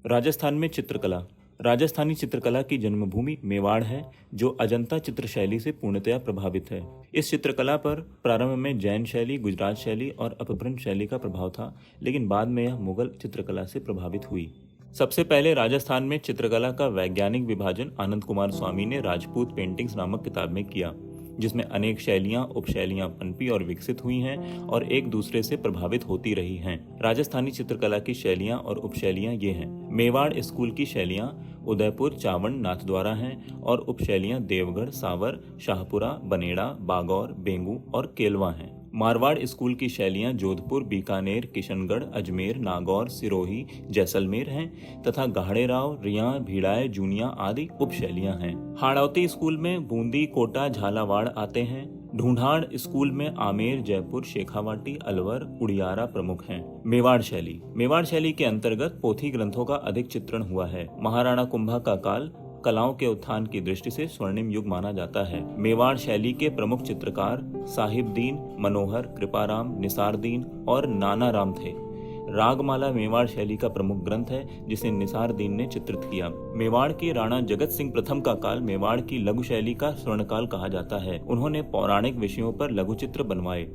राजस्थान में चित्रकला। राजस्थानी चित्रकला की जन्मभूमि मेवाड़ है, जो अजंता चित्र शैली से पूर्णतया प्रभावित है। इस चित्रकला पर प्रारंभ में जैन शैली, गुजरात शैली और अपभ्रंश शैली का प्रभाव था, लेकिन बाद में यह मुगल चित्रकला से प्रभावित हुई। सबसे पहले राजस्थान में चित्रकला का वैज्ञानिक विभाजन आनंद कुमार स्वामी ने राजपूत पेंटिंग्स नामक किताब में किया, जिसमें अनेक शैलियां, उपशैलियां पनपी और विकसित हुई हैं और एक दूसरे से प्रभावित होती रही हैं। राजस्थानी चित्रकला की शैलियां और उपशैलियां ये हैं। मेवाड़ स्कूल की शैलियां उदयपुर, चावंड, नाथद्वारा हैं और उपशैलियां देवगढ़, सावर, शाहपुरा, बनेड़ा, बागौर, बेंगू और केलवा हैं। मारवाड़ स्कूल की शैलियां जोधपुर, बीकानेर, किशनगढ़, अजमेर, नागौर, सिरोही, जैसलमेर हैं तथा गाहड़ेराव, रियां, भिड़ाय, जूनिया आदि उपशैलियां हैं। हाड़ौती स्कूल में बूंदी, कोटा, झालावाड़ आते हैं। ढूंढाड़ स्कूल में आमेर, जयपुर, शेखावाटी, अलवर, उड़ियारा प्रमुख हैं। मेवाड़ शैली। मेवाड़ शैली के अंतर्गत पोथी ग्रंथों का अधिक चित्रण हुआ है। महाराणा कुंभा का काल कलाओं के उत्थान की दृष्टि से स्वर्णिम युग माना जाता है। मेवाड़ शैली के प्रमुख चित्रकार साहिबदीन, मनोहर, कृपाराम, निसारदीन और नानाराम थे। रागमाला मेवाड़ शैली का प्रमुख ग्रंथ है, जिसे निसारदीन ने चित्रित किया। मेवाड़ के राणा जगत सिंह प्रथम का काल मेवाड़ की लघु शैली का स्वर्णकाल कहा जाता है। उन्होंने पौराणिक विषयों पर लघु चित्र बनवाए।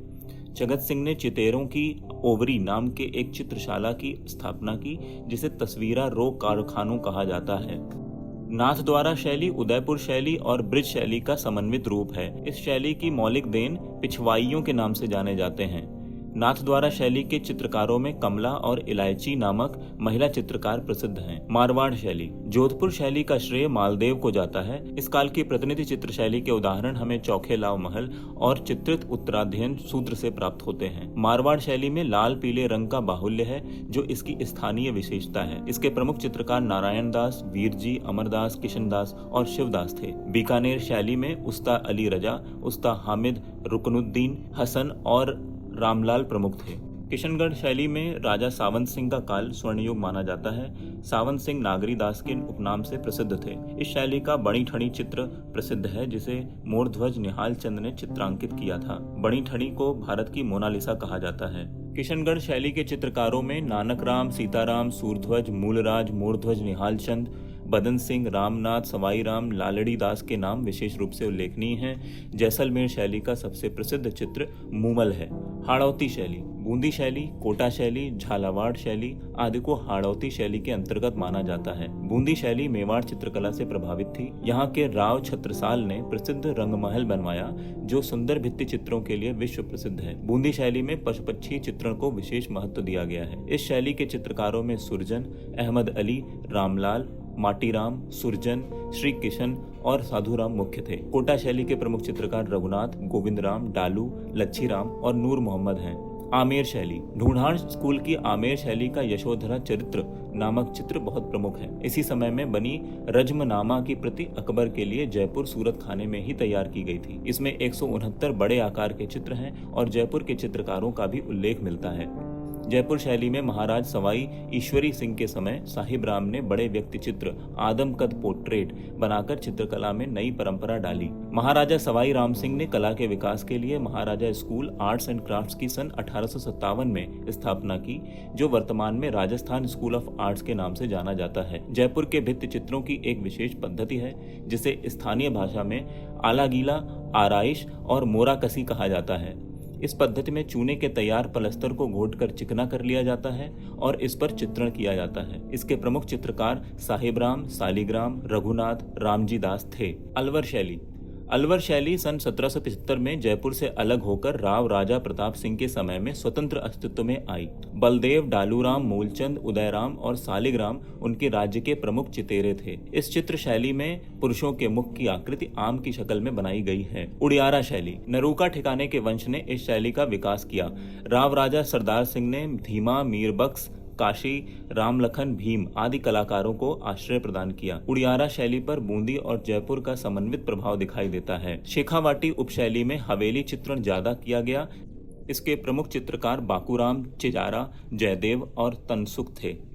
जगत सिंह ने चितेरों की ओवरी नाम के एक चित्रशाला की स्थापना की, जिसे तस्वीरा रो कारखानों कहा जाता है। नाथद्वारा शैली उदयपुर शैली और ब्रिज शैली का समन्वित रूप है। इस शैली की मौलिक देन पिछवाइयों के नाम से जाने जाते हैं। नाथद्वारा शैली के चित्रकारों में कमला और इलायची नामक महिला चित्रकार प्रसिद्ध हैं। मारवाड़ शैली। जोधपुर शैली का श्रेय मालदेव को जाता है। इस काल की प्रतिनिधि चित्र शैली के उदाहरण हमें चौखे लाव महल और चित्रित उत्तराध्ययन सूत्र से प्राप्त होते हैं। मारवाड़ शैली में लाल पीले रंग का बाहुल्य है, जो इसकी स्थानीय विशेषता है। इसके प्रमुख चित्रकार नारायण दास, वीरजी, अमरदास, किशनदास और शिवदास थे। बीकानेर शैली में उस्ता अली रजा, उस्ता हामिद, रुकनुद्दीन हसन और रामलाल प्रमुख थे। किशनगढ़ शैली में राजा सावंत सिंह का काल स्वर्णयुग माना जाता है। सावंत सिंह नागरी दास के उपनाम से प्रसिद्ध थे। इस शैली का बड़ी ठणी चित्र प्रसिद्ध है, जिसे मोरध्वज निहाल चंद ने चित्रांकित किया था। बड़ी ठणी को भारत की मोनालिसा कहा जाता है। किशनगढ़ शैली के चित्रकारों में नानक राम, सीताराम, सूरध्वज, मूलराज, मोरध्वज निहाल चंद, बदन सिंह, रामनाथ, सवाई राम, लालड़ी दास के नाम विशेष रूप से उल्लेखनीय हैं। जैसलमेर शैली का सबसे प्रसिद्ध चित्र मूमल है। हाड़ौती शैली। बूंदी शैली, कोटा शैली, झालावाड़ शैली आदि को हाड़ौती शैली के अंतर्गत माना जाता है। बूंदी शैली मेवाड़ चित्रकला से प्रभावित थी। यहाँ के राव छत्रसाल ने प्रसिद्ध रंगमहल बनवाया, जो सुंदर भित्ति चित्रों के लिए विश्व प्रसिद्ध है। बूंदी शैली में पशु पक्षी चित्रण को विशेष महत्व दिया गया है। इस शैली के चित्रकारों में सुरजन, अहमद अली, रामलाल, माटीराम, सुरजन, श्री किशन और साधुराम मुख्य थे। कोटा शैली के प्रमुख चित्रकार रघुनाथ, गोविंदराम, डालू, लच्छीराम और नूर मोहम्मद हैं। आमेर शैली। ढूंढाड़ स्कूल की आमेर शैली का यशोधरा चरित्र नामक चित्र बहुत प्रमुख है। इसी समय में बनी रज्मनामा की प्रति अकबर के लिए जयपुर सूरत खाने में ही तैयार की गई थी। इसमें 169 बड़े आकार के चित्र हैं और जयपुर के चित्रकारों का भी उल्लेख मिलता है। जयपुर शैली में महाराज सवाई ईश्वरी सिंह के समय साहिब राम ने बड़े व्यक्ति चित्र आदम कद पोर्ट्रेट बनाकर चित्रकला में नई परंपरा डाली। महाराजा सवाई राम सिंह ने कला के विकास के लिए महाराजा स्कूल आर्ट्स एंड क्राफ्ट्स की सन 1857 में स्थापना की, जो वर्तमान में राजस्थान स्कूल ऑफ आर्ट्स के नाम से जाना जाता है। जयपुर के भित्ति चित्रों की एक विशेष पद्धति है, जिसे स्थानीय भाषा में आलागीला, आराइश और मोराकसी कहा जाता है। इस पद्धति में चूने के तैयार पलस्तर को घोटकर चिकना कर लिया जाता है और इस पर चित्रण किया जाता है। इसके प्रमुख चित्रकार साहिबराम, सालीग्राम, रघुनाथ, रामजी दास थे। अलवर शैली। अलवर शैली सन 1775 में जयपुर से अलग होकर राव राजा प्रताप सिंह के समय में स्वतंत्र अस्तित्व में आई। बलदेव, डालूराम, मूलचंद, उदयराम और सालिग्राम उनके राज्य के प्रमुख चितेरे थे। इस चित्र शैली में पुरुषों के मुख की आकृति आम की शक्ल में बनाई गई है। उड़ियारा शैली। नरूका ठिकाने के वंश ने इस शैली का विकास किया। राव राजा सरदार सिंह ने धीमा, मीरबख्श, काशी, रामलखन, भीम आदि कलाकारों को आश्रय प्रदान किया। उड़ियारा शैली पर बूंदी और जयपुर का समन्वित प्रभाव दिखाई देता है। शेखावाटी उपशैली में हवेली चित्रण ज्यादा किया गया। इसके प्रमुख चित्रकार बाकूराम, चिजारा, जयदेव और तनसुख थे।